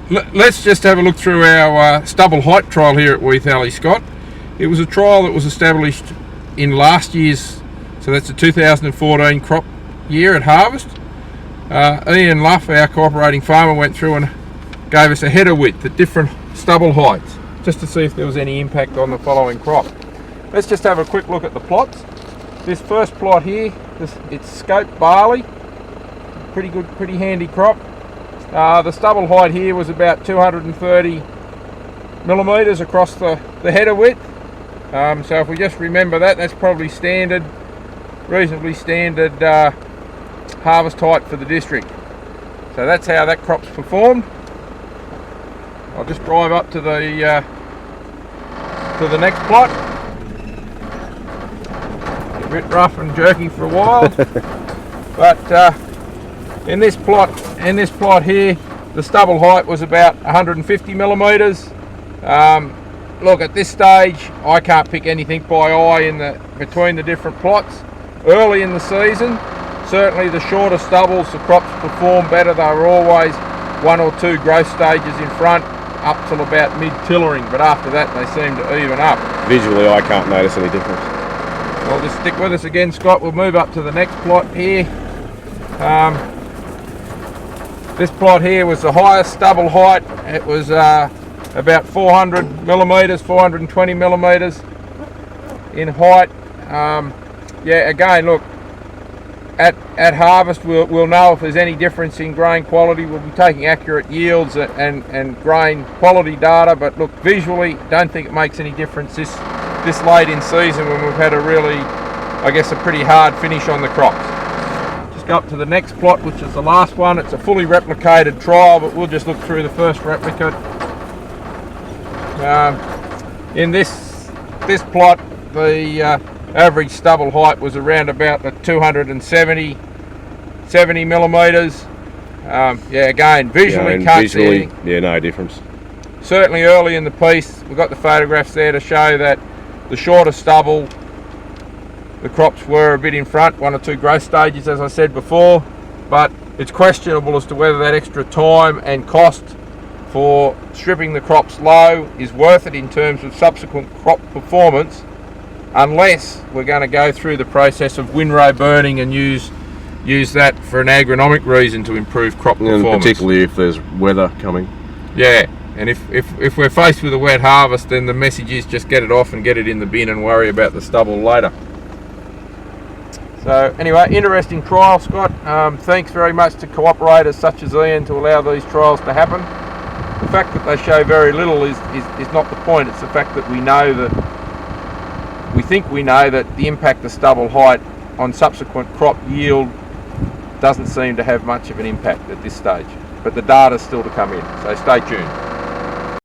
Let's just have a look through our stubble height trial here at Weethalle, Scott. It was a trial that was established in last year's, so that's the 2014 crop year at harvest. Ian Luff, our cooperating farmer, went through and gave us a header width at different stubble heights, just to see if there was any impact on the following crop. Let's just have a quick look at the plots. This first plot here, it's scoped barley, pretty good, pretty handy crop. The stubble height here was about 230 millimetres across the header width. So if we just remember that, that's probably standard, reasonably standard harvest height for the district. So that's how that crop's performed. I'll just drive up to the next plot. A bit rough and jerky for a while, but in this plot here, the stubble height was about 150 millimetres. Look, at this stage, I can't pick anything by eye between the different plots. Early in the season, certainly the shorter stubbles, the crops perform better. They were always 1 or 2 growth stages in front up till about mid-tillering, but after that they seem to even up. Visually, I can't notice any difference. Well, just stick with us again, Scott. We'll move up to the next plot here. This plot here was the highest stubble height. It was about 400 millimetres, 420 millimetres in height. Yeah, again, look, at harvest we'll know if there's any difference in grain quality. We'll be taking accurate yields and grain quality data, but look, visually, don't think it makes any difference this late in season when we've had a really, I guess, a pretty hard finish on the crops. Just go up to the next plot, which is the last one. It's a fully replicated trial, but we'll just look through the first replicate. In this plot, the average stubble height was around about the 270 millimetres. Yeah, again, visually can't see anything. Yeah, no difference. Certainly early in the piece, we've got the photographs there to show that the shorter stubble, the crops were a bit in front, 1 or 2 growth stages, as I said before, but it's questionable as to whether that extra time and cost for stripping the crops low is worth it in terms of subsequent crop performance, unless we're going to go through the process of windrow burning and use that for an agronomic reason to improve crop performance. And particularly if there's weather coming. Yeah, and if we're faced with a wet harvest, then the message is just get it off and get it in the bin and worry about the stubble later. So anyway, interesting trial, Scott. Thanks very much to cooperators such as Ian to allow these trials to happen. The fact that they show very little is not the point. It's the fact that we know that we know that the impact of stubble height on subsequent crop yield doesn't seem to have much of an impact at this stage. But the data's still to come in, so stay tuned.